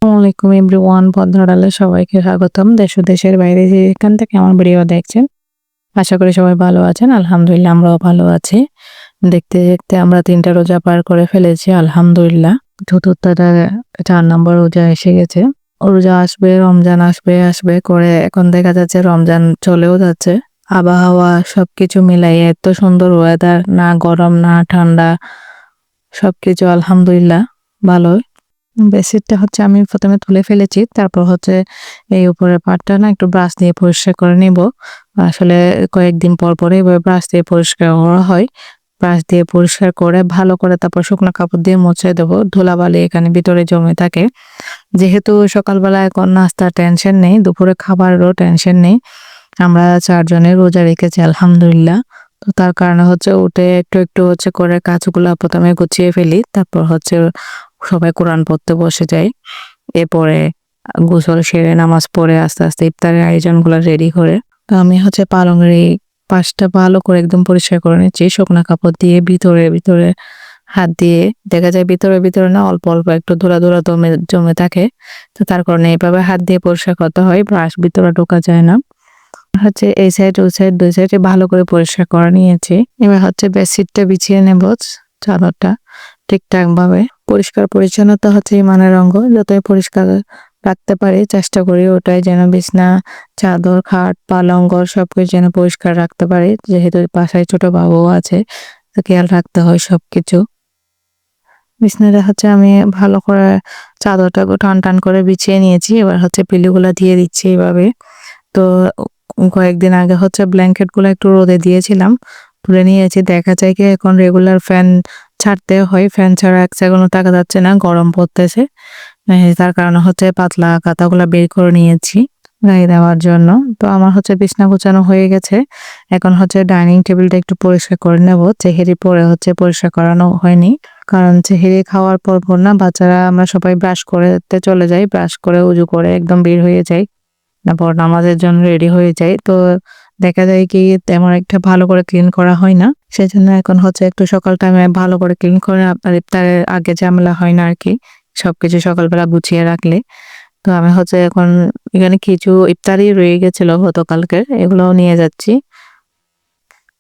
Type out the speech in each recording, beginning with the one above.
আসসালামাইকুম এভরিওয়ান, পদ্মডালে সবাইকে স্বাগতম। দেশ ও দেশের বাইরে যেখান থেকে আমার ভিডিও দেখছেন, আশা করি সবাই ভালো আছেন। আলহামদুলিল্লাহ আমরাও ভালো আছি। দেখতে দেখতে আমরা ৩টা রোজা পার করে ফেলেছি আলহামদুলিল্লাহ। চতুর্থটা ৪ নম্বর রোজা এসে গেছে। রোজা আসবে, রমজান আসবে আসবে করে এখন দেখা যাচ্ছে রমজান চলেও যাচ্ছে। আবহাওয়া সবকিছু মিলাইয়ে এত সুন্দর ওয়েদার, না গরম না ঠান্ডা, সবকিছু আলহামদুলিল্লাহ ভালোই। বেডশিটটা হচ্ছে আমি ১ম এ তুলে ফেলেছি। তারপর হচ্ছে এই উপরের পার্টটা না একটু ব্রাশ দিয়ে পরিষ্কার করে নিব। আসলে কয়েকদিন পর পরে এভাবে ব্রাশ দিয়ে পরিষ্কার করা হয়। ব্রাশ দিয়ে পরিষ্কার করে ভালো করে তারপর শুকনো কাপড় দিয়ে মুছে দেবো। ধুলাবালি এখানে ভিতরে জমে থাকে। যেহেতু সকালবেলা এখন নাস্তার টেনশন নেই, দুপুরে খাবারেরও টেনশন নেই। আমরা ৪ জনের রোজা রেখেছি আলহামদুলিল্লাহ। তো তার কারণে হচ্ছে উঠে একটু হচ্ছে করে কাজগুলা ১ম এ গুছিয়ে ফেলি। তারপর হচ্ছে সবাই কোরআন পড়তে বসে যাই। এরপরে গোসল সেরে নামাজ পড়ে আস্তে আস্তে ইফতারের আয়োজনগুলো রেডি করে। তো আমি হচ্ছে পালঙের এই পাশটা ভালো করে একদম পরিষ্কার করে নিচ্ছি শুকনা কাপড় দিয়ে ভিতরে হাত দিয়ে। দেখা যায় ভিতরে না অল্প একটু ধুলা জমে থাকে। তো তার কারণে এভাবে হাত দিয়ে পরিষ্কার করতে হয়, ব্রাশ ভিতরে ঢোকা যায় না। হচ্ছে এই সাইড ওই সাইড ২ সাইডে ভালো করে পরিষ্কার করে নিয়েছি। এবার হচ্ছে বেডশিটটা বিছিয়ে নেব, চাদরটা ঠিকঠাক ভাবে। পরিষ্কার পরিচ্ছন্নতা হচ্ছে ইমানের অঙ্গ। যতই পরিষ্কার রাখতে পারি চেষ্টা করি ওটাই, যেন বিছনা, চাদর, খাট, পালঙ্ক সবকিছু যেন পরিষ্কার রাখতে পারি। যেহেতু বাসায় ছোট বাবুও আছে, তো খেয়াল রাখতে হয় সবকিছু। বিছানাটা হচ্ছে আমি ভালো করে চাদরটা টান করে বিছিয়ে নিয়েছি। এবার হচ্ছে পিলোগুলা দিয়ে দিচ্ছি এভাবে। তো কয়েকদিন আগে হচ্ছে ব্ল্যাঙ্কেটগুলো একটু রোদে দিয়েছিলাম, তুলে নিয়েছি। দেখা যায় কি এখন রেগুলার ফ্যান ছাড়তে হয়, ফ্যান ছাড়া এক সেকেন্ডও থাকা যাচ্ছে না, গরম পড়তেছে। তার কারণে হচ্ছে পাতলা কাঁথাগুলা বের করে নিয়েছি গায়ে দেওয়ার জন্য। তো আমার হচ্ছে বিছনা গোছানো হয়ে গেছে। এখন হচ্ছে ডাইনিং টেবিলটা একটু পরিষ্কার করে নেব। সেহরি পরে হচ্ছে পরিষ্কার করানো হয়নি, কারণ সেহরি খাওয়ার পর না বাচ্চারা আমরা সবাই ব্রাশ করতে চলে যাই, ব্রাশ করে উজু করে একদম বের হয়ে যাই, তারপর নামাজের জন্য রেডি হয়ে যাই। তো দেখা যায় কি তেমন একটা ভালো করে ক্লিন করা হয় না। সেজন্য এখন হচ্ছে একটু সকাল টাইমে ভালো করে ক্লিন করে আপনার ইফতারের আগে ঝামেলা হয় না আরকি, সবকিছু সকালবেলা গুছিয়ে রাখলে। তো আমি হচ্ছে এখন এখানে কিছু ইফতারি রয়ে গেছিল গতকালকের, এগুলোও নিয়ে যাচ্ছি।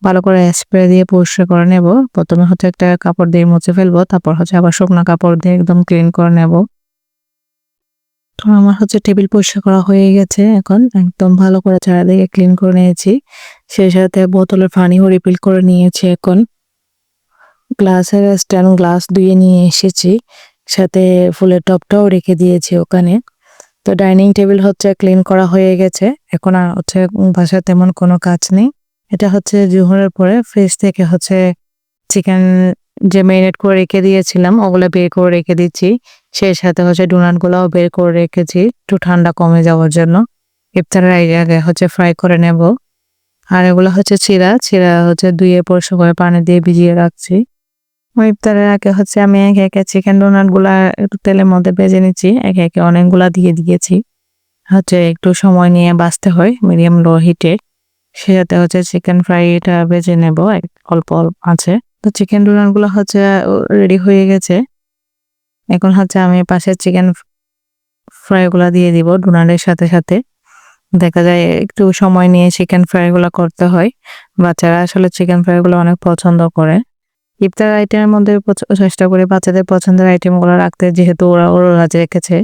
ভালো করে স্প্রে দিয়ে পরিষ্কার করে নেব। ১ম এ হচ্ছে একটা কাপড় দিয়ে মুছে ফেলবো, তারপর হচ্ছে আবার শুকনা কাপড় দিয়ে একদম ক্লিন করে নেব। তো আমার হচ্ছে টেবিল পরিষ্কার করা হয়ে গেছে, এখন একদম ভালো করে চারিদিকে ক্লিন করে নিয়েছি। সেই সাথে বোতলের পানিও রিফিল করে নিয়েছি। এখন গ্লাসের স্ট্যান্ড গ্লাস ধুয়ে নিয়ে এসেছি, সাথে ফুলের টবটাও রেখে দিয়েছি ওখানে। তো ডাইনিং টেবিল হচ্ছে ক্লিন করা হয়ে গেছে। এখন আর হচ্ছে বাসায় তেমন কোনো কাজ নেই। এটা হচ্ছে জোহরের পরে ফ্রিজ থেকে হচ্ছে চিকেন যে মেরিনেট করে রেখে দিয়েছিলাম ওগুলো বের করে রেখে দিচ্ছি। সেই সাথে হচ্ছে ডোনাটগুলোও বের করে রেখেছি একটু ঠান্ডা কমে যাওয়ার জন্য। ইফতারের আগে হচ্ছে ফ্রাই করে নেব। আর এগুলো হচ্ছে চিড়া হচ্ছে ধুয়ে পরিষ্কার করে পানি দিয়ে ভিজিয়ে রাখছি। ইফতারের আগে হচ্ছে আমি একে চিকেন ডোনাটগুলা একটু তেলের মধ্যে ভেজে নিচ্ছি। একে অনেকগুলা দিয়ে দিয়েছি। হচ্ছে একটু সময় নিয়ে ভাজতে হয় মিডিয়াম লো হিটে। সেটাতে হচ্ছে চিকেন ফ্রাইটা ভেজে নেব অল্প আছে। তো চিকেন ডোনাটগুলো হচ্ছে রেডি হয়ে গেছে। এখন হচ্ছে আমি পাশে চিকেন ফ্রাইগুলা দিয়ে দিব ডোনাটের সাথে। দেখা যায় একটু সময় নিয়ে চিকেন ফ্রাইগুলা করতে হয়। বাচ্চারা আসলে চিকেন ফ্রাইগুলো অনেক পছন্দ করে। ইফতার আইটেমের মধ্যে চেষ্টা করি বাচ্চাদের পছন্দের আইটেমগুলো রাখতে, যেহেতু ওরা রেখেছে।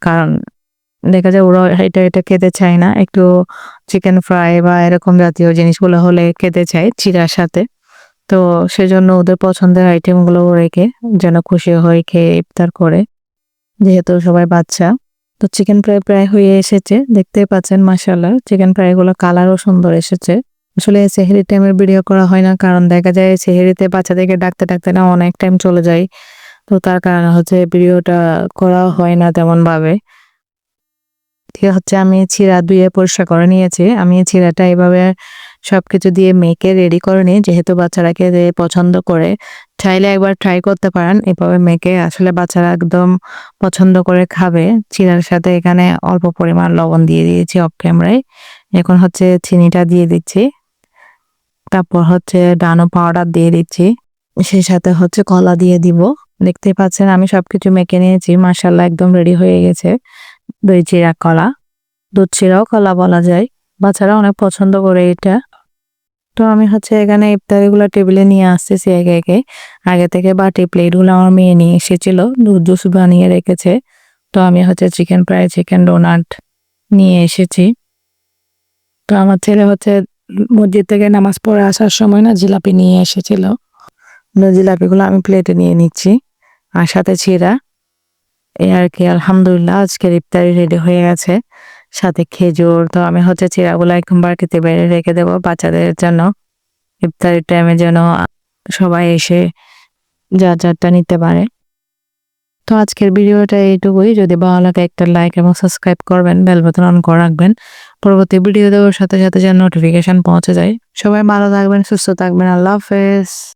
কারণ দেখা যায় ওরা এটা খেতে চায় না। একটু চিকেন ফ্রাই বা এরকম জাতীয় জিনিসগুলো হলে খেতে চায় চিড়ার সাথে। তো সেজন্য ওদের পছন্দের আইটেমগুলো রেখে যেন খুশি হয়ে খেয়ে ইফতার করে, যেহেতু সবাই বাচ্চা। তো চিকেন ফ্রাই প্রায় হয়ে এসেছে, দেখতেই পাচ্ছেন মাশাআল্লাহ চিকেন ফ্রাইগুলো কালারও সুন্দর এসেছে। আসলে সেহরির টাইমের ভিডিও করা হয় না, কারণ দেখা যায় সেহরিতে বাচ্চাদেরকে ডাকতে না অনেক টাইম চলে যায়। তো তার কারণে হচ্ছে ভিডিওটা করা হয় না তেমন ভাবে। হচ্ছে আমি চিড়া ধুয়ে পরিষ্কার করে নিয়েছি। আমি চিড়াটা এভাবে সবকিছু দিয়ে মেখে রেডি করে নিই, যেহেতু বাচ্চারা খেতে পছন্দ করে। চাইলে একবার ট্রাই করতে পারেন এভাবে মেখে, আসলে বাচ্চারা একদম পছন্দ করে খাবে। চিড়ার সাথে এখানে অল্প পরিমাণ লবণ দিয়ে দিয়েছি অফ ক্যামেরায়। এখন হচ্ছে চিনিটা দিয়ে দিচ্ছি, তারপর হচ্ছে ডানো পাউডার দিয়ে দিচ্ছি, সেই সাথে হচ্ছে কলা দিয়ে দিব। দেখতেই পাচ্ছেন আমি সবকিছু মেখে নিয়েছি, মাশাআল্লাহ একদম রেডি হয়ে গেছে দই চিড়া কলা। দুধ চিড়াও কলা বলা যায়, বাচ্চারা অনেক পছন্দ করে এটা। তো আমি এখানে ইফতারিগুলো টেবিলে নিয়ে আসতেছি একে একে। আগে থেকে বাটি প্লেটগুলো আমার মেয়ে নিয়ে এসেছিল, দুধ জুস বানিয়ে রেখেছে। তো আমি চিকেন ফ্রাই, চিকেন ডোনাট নিয়ে এসেছি। তো আমার ছেলে মসজিদ থেকে নামাজ পড়ে আসার সময় না জিলাপি নিয়ে এসেছিল। জিলাপিগুলো আমি প্লেটে নিয়ে নিচ্ছি, আর সাথে চিড়া। এই আর কি, আলহামদুলিল্লাহ আজকের ইফতারি রেডি হয়ে গেছে, সাথে খেজুর। তো আমি চিড়াগুলো একদম বাটিতে বেড়ে রেখে দেবো বাচ্চাদের জন্য, ইফতারির টাইমে যেন সবাই এসে যারটা নিতে পারে। তো আজকের ভিডিওটা এইটুকুই। যদি ভালো লাগে একটা লাইক এবং সাবস্ক্রাইব করবেন, বেল বাটন অন করে রাখবেন, পরবর্তী ভিডিও দেওয়ার সাথে সাথে যেন নোটিফিকেশন পৌঁছে যায়। সবাই ভালো থাকবেন, সুস্থ থাকবেন। আল্লাহ হাফেজ।